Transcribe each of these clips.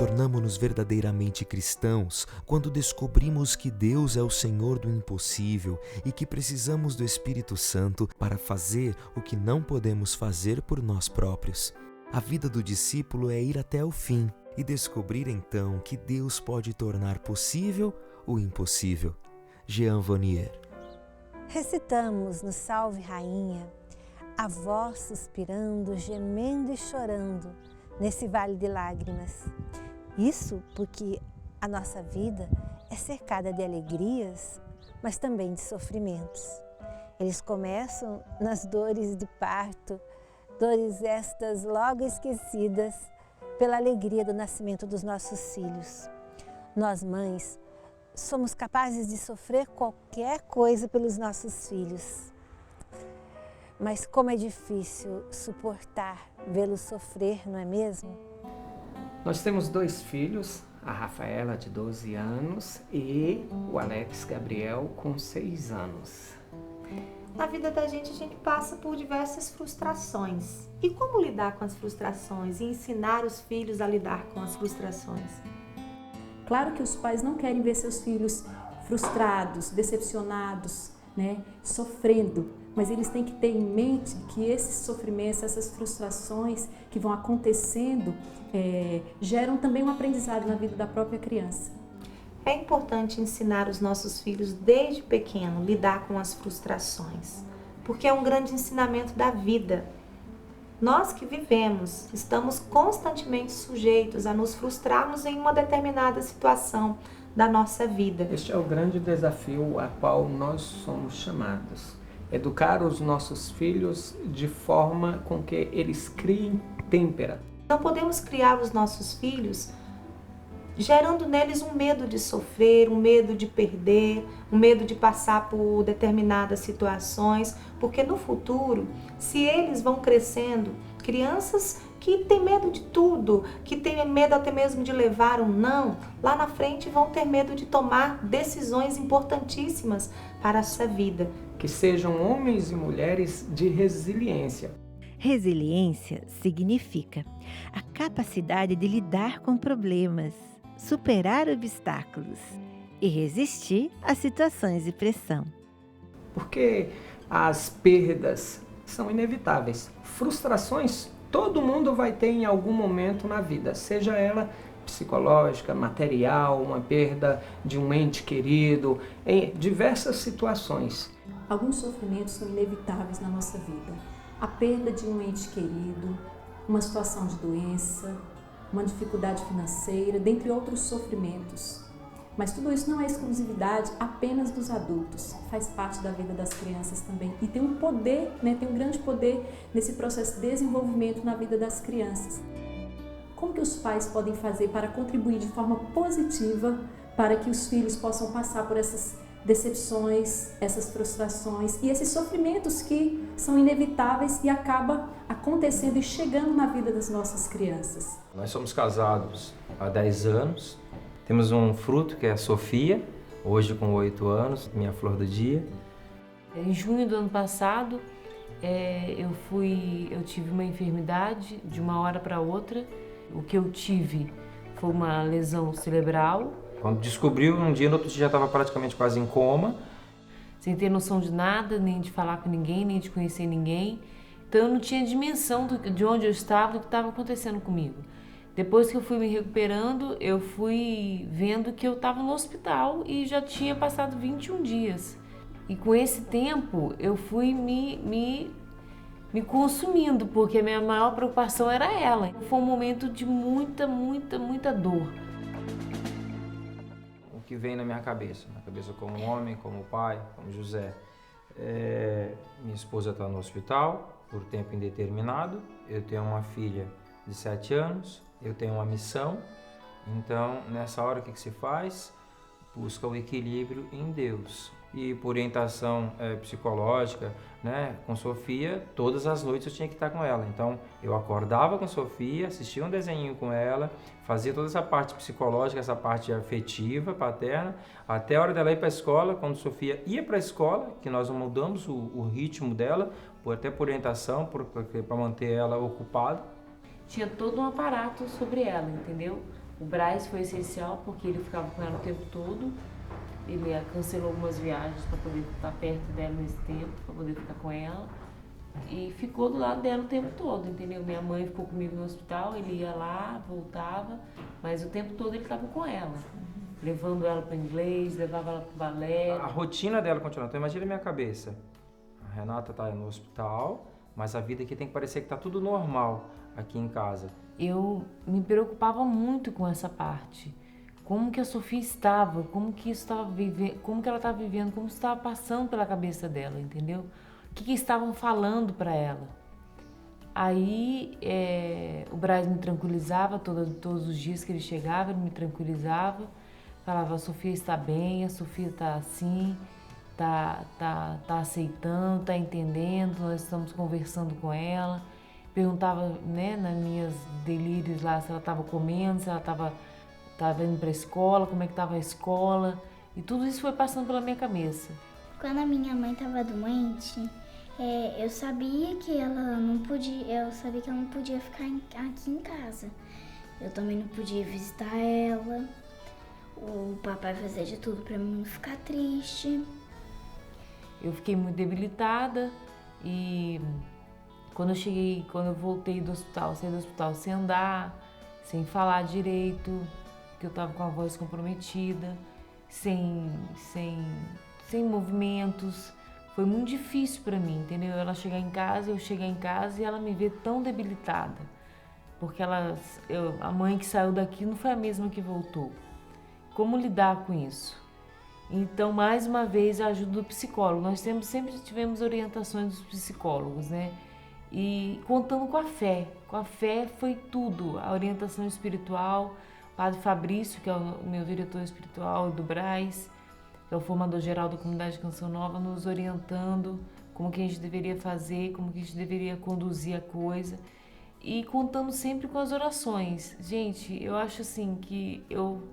Tornamo-nos verdadeiramente cristãos quando descobrimos que Deus é o Senhor do impossível e que precisamos do Espírito Santo para fazer o que não podemos fazer por nós próprios. A vida do discípulo é ir até o fim e descobrir então que Deus pode tornar possível o impossível. Jean Vanier. Recitamos no Salve Rainha, a voz suspirando, gemendo e chorando nesse vale de lágrimas. Isso porque a nossa vida é cercada de alegrias, mas também de sofrimentos. Eles começam nas dores de parto, dores estas logo esquecidas pela alegria do nascimento dos nossos filhos. Nós, mães, somos capazes de sofrer qualquer coisa pelos nossos filhos. Mas como é difícil suportar vê-los sofrer, não é mesmo? Nós temos 2 filhos, a Rafaela, de 12 anos, e o Alex Gabriel, com 6 anos. Na vida da gente, a gente passa por diversas frustrações. E como lidar com as frustrações e ensinar os filhos a lidar com as frustrações? Claro que os pais não querem ver seus filhos frustrados, decepcionados, sofrendo, mas eles têm que ter em mente que esses sofrimentos, essas frustrações que vão acontecendo, geram também um aprendizado na vida da própria criança. É importante ensinar os nossos filhos desde pequeno lidar com as frustrações, porque é um grande ensinamento da vida. Nós que vivemos, estamos constantemente sujeitos a nos frustrarmos em uma determinada situação da nossa vida. Este é o grande desafio a qual nós somos chamados. Educar os nossos filhos de forma com que eles criem têmpera. Não podemos criar os nossos filhos gerando neles um medo de sofrer, um medo de perder, um medo de passar por determinadas situações, porque no futuro, se eles vão crescendo, crianças que têm medo de tudo, que têm medo até mesmo de levar um não, lá na frente vão ter medo de tomar decisões importantíssimas para a sua vida. Que sejam homens e mulheres de resiliência. Resiliência significa a capacidade de lidar com problemas, superar obstáculos e resistir a situações de pressão. Porque as perdas são inevitáveis. Frustrações todo mundo vai ter em algum momento na vida, seja ela psicológica, material, uma perda de um ente querido, em diversas situações. Alguns sofrimentos são inevitáveis na nossa vida. A perda de um ente querido, uma situação de doença, uma dificuldade financeira, dentre outros sofrimentos. Mas tudo isso não é exclusividade apenas dos adultos, faz parte da vida das crianças também. E tem um poder, tem um grande poder nesse processo de desenvolvimento na vida das crianças. Como que os pais podem fazer para contribuir de forma positiva para que os filhos possam passar por essas decepções, essas frustrações e esses sofrimentos que são inevitáveis e acabam acontecendo e chegando na vida das nossas crianças? Nós somos casados há 10 anos, temos um fruto que é a Sofia, hoje com 8 anos, minha flor do dia. Em junho do ano passado, eu tive uma enfermidade de uma hora para outra. O que eu tive foi uma lesão cerebral. Quando descobriu, um dia, no outro dia já estava praticamente quase em coma. Sem ter noção de nada, nem de falar com ninguém, nem de conhecer ninguém. Então eu não tinha dimensão de onde eu estava, do que estava acontecendo comigo. Depois que eu fui me recuperando, eu fui vendo que eu estava no hospital e já tinha passado 21 dias. E com esse tempo eu fui me consumindo, porque a minha maior preocupação era ela. Foi um momento de muita dor. O que vem na minha cabeça como homem, como pai, como José. Minha esposa está no hospital por tempo indeterminado, eu tenho uma filha de 7 anos, eu tenho uma missão, então nessa hora o que se faz? Busca o equilíbrio em Deus. E por orientação psicológica, com Sofia, todas as noites eu tinha que estar com ela. Então eu acordava com Sofia, assistia um desenho com ela, fazia toda essa parte psicológica, essa parte afetiva, paterna, até a hora dela ir para a escola. Quando Sofia ia para a escola, que nós mudamos o ritmo dela, até por orientação, para manter ela ocupada. Tinha todo um aparato sobre ela, entendeu? O Braz foi essencial porque ele ficava com ela o tempo todo. Ele cancelou algumas viagens para poder estar perto dela nesse tempo, para poder ficar com ela. E ficou do lado dela o tempo todo, entendeu? Minha mãe ficou comigo no hospital, ele ia lá, voltava, mas o tempo todo ele estava com ela. Levando ela para inglês, levava ela para balé. A rotina dela continua. Então imagina a minha cabeça. A Renata tá no hospital, mas a vida aqui tem que parecer que tá tudo normal aqui em casa. Eu me preocupava muito com essa parte. Como que a Sofia estava, como que isso estava vivendo, como que ela estava vivendo, como estava passando pela cabeça dela, entendeu? O que estavam falando para ela. Aí o Braz me tranquilizava todos os dias que ele chegava, ele me tranquilizava, falava: a Sofia está bem, a Sofia está assim, tá aceitando, tá entendendo, nós estamos conversando com ela. Perguntava, né, nas minhas delírios lá, se ela estava comendo, se ela estava indo para a escola, como é que estava a escola, e tudo isso foi passando pela minha cabeça. Quando a minha mãe estava doente, eu sabia que ela não podia ficar aqui em casa. Eu também não podia visitar ela. O papai fazia de tudo para mim não ficar triste. Eu fiquei muito debilitada e quando eu voltei do hospital, saí do hospital sem andar, sem falar direito, que eu estava com a voz comprometida, sem movimentos. Foi muito difícil para mim, entendeu? Eu chegar em casa e ela me ver tão debilitada. Porque a mãe que saiu daqui não foi a mesma que voltou. Como lidar com isso? Então, mais uma vez, a ajuda do psicólogo. Nós sempre tivemos orientações dos psicólogos, né? E contando com a fé. Com a fé foi tudo. A orientação espiritual, o Padre Fabrício, que é o meu diretor espiritual do Braz, que é o formador geral da comunidade Canção Nova, nos orientando como que a gente deveria fazer, como que a gente deveria conduzir a coisa. E contando sempre com as orações. Gente, eu acho assim que eu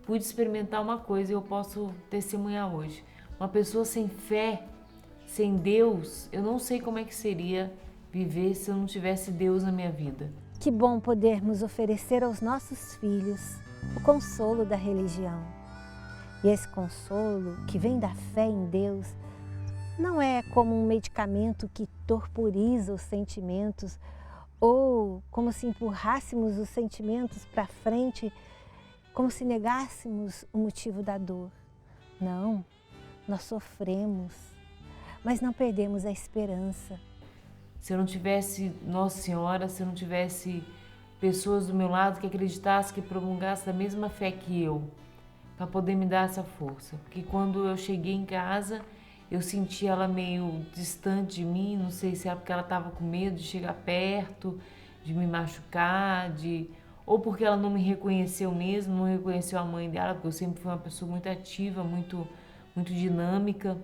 pude experimentar uma coisa e eu posso testemunhar hoje. Uma pessoa sem fé, sem Deus, eu não sei como é que seria viver se eu não tivesse Deus na minha vida. Que bom podermos oferecer aos nossos filhos o consolo da religião. E esse consolo que vem da fé em Deus não é como um medicamento que torporiza os sentimentos ou como se empurrássemos os sentimentos para frente, como se negássemos o motivo da dor. Não, nós sofremos, mas não perdemos a esperança. Se eu não tivesse Nossa Senhora, se eu não tivesse pessoas do meu lado que acreditassem, que promulgassem da mesma fé que eu, para poder me dar essa força. Porque quando eu cheguei em casa, eu senti ela meio distante de mim, não sei se era porque ela estava com medo de chegar perto, de me machucar, ou porque ela não me reconheceu mesmo, não reconheceu a mãe dela, porque eu sempre fui uma pessoa muito ativa, muito dinâmica.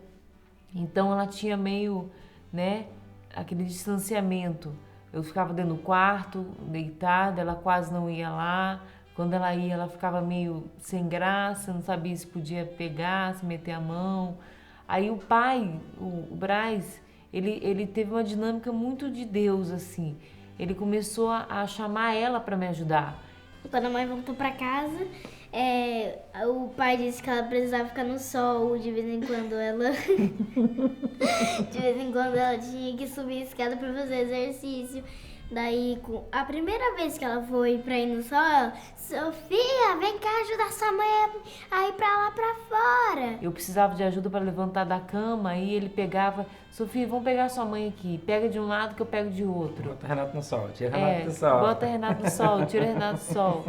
Então ela tinha meio, né, aquele distanciamento. Eu ficava dentro do quarto, deitada, ela quase não ia lá. Quando ela ia, ela ficava meio sem graça, não sabia se podia pegar, se meter a mão. Aí o pai, o Braz, ele teve uma dinâmica muito de Deus, assim. Ele começou a chamar ela para me ajudar. Quando a mãe voltou para casa, o pai disse que ela precisava ficar no sol, de vez em quando ela tinha que subir a escada para fazer exercício. Daí, a primeira vez que ela foi pra ir no sol, ela: Sofia, vem cá ajudar sua mãe a ir pra lá pra fora. Eu precisava de ajuda para levantar da cama, aí ele pegava: Sofia, vamos pegar sua mãe aqui. Pega de um lado que eu pego de outro. Bota Renato no sol, tira Renato do sol. Bota Renato no sol, tira Renato do sol.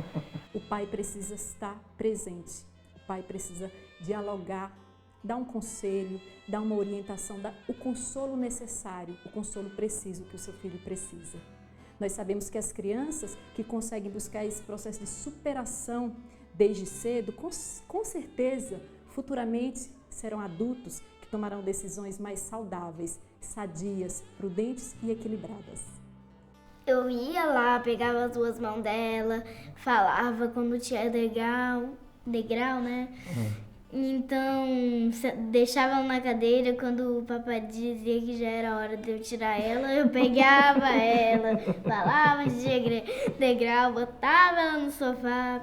O pai precisa estar presente. O pai precisa dialogar, dar um conselho, dar uma orientação, dar o consolo necessário, o consolo preciso que o seu filho precisa. Nós sabemos que as crianças que conseguem buscar esse processo de superação desde cedo, com certeza, futuramente serão adultos que tomarão decisões mais saudáveis, sadias, prudentes e equilibradas. Eu ia lá, pegava as duas mãos dela, falava quando tinha degrau, né? Então, deixava ela na cadeira, quando o papai dizia que já era hora de eu tirar ela, eu pegava ela, falava de degrau, botava ela no sofá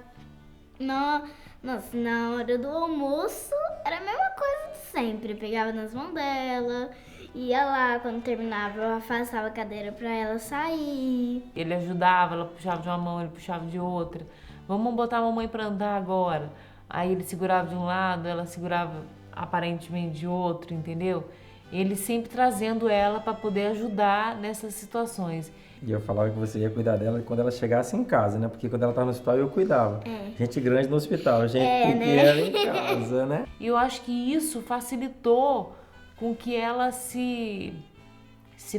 Nossa, na hora do almoço era a mesma coisa de sempre. Eu pegava nas mãos dela, ia lá, quando terminava eu afastava a cadeira pra ela sair. Ele ajudava, ela puxava de uma mão, ele puxava de outra. Vamos botar a mamãe pra andar agora. Aí ele segurava de um lado, ela segurava aparentemente de outro, entendeu? Ele sempre trazendo ela para poder ajudar nessas situações. E eu falava que você ia cuidar dela quando ela chegasse em casa, né? Porque quando ela estava no hospital eu cuidava. Gente grande no hospital, gente pequena em casa, né? E eu acho que isso facilitou com que ela se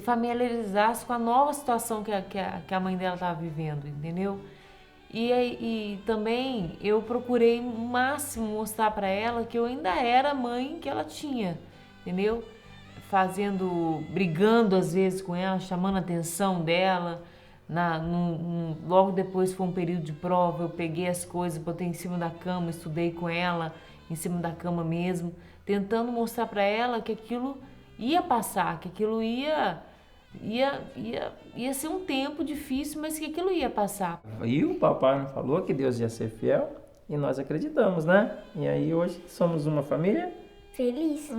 familiarizasse com a nova situação que a mãe dela estava vivendo, entendeu? E também eu procurei o máximo mostrar para ela que eu ainda era a mãe que ela tinha, entendeu? Brigando às vezes com ela, chamando a atenção dela. Logo depois foi um período de prova, eu peguei as coisas, botei em cima da cama, estudei com ela, em cima da cama mesmo, tentando mostrar para ela que aquilo ia passar, que aquilo ia ser um tempo difícil, mas que aquilo ia passar. E o papai não falou que Deus ia ser fiel e nós acreditamos, né? E aí hoje somos uma família Feliz.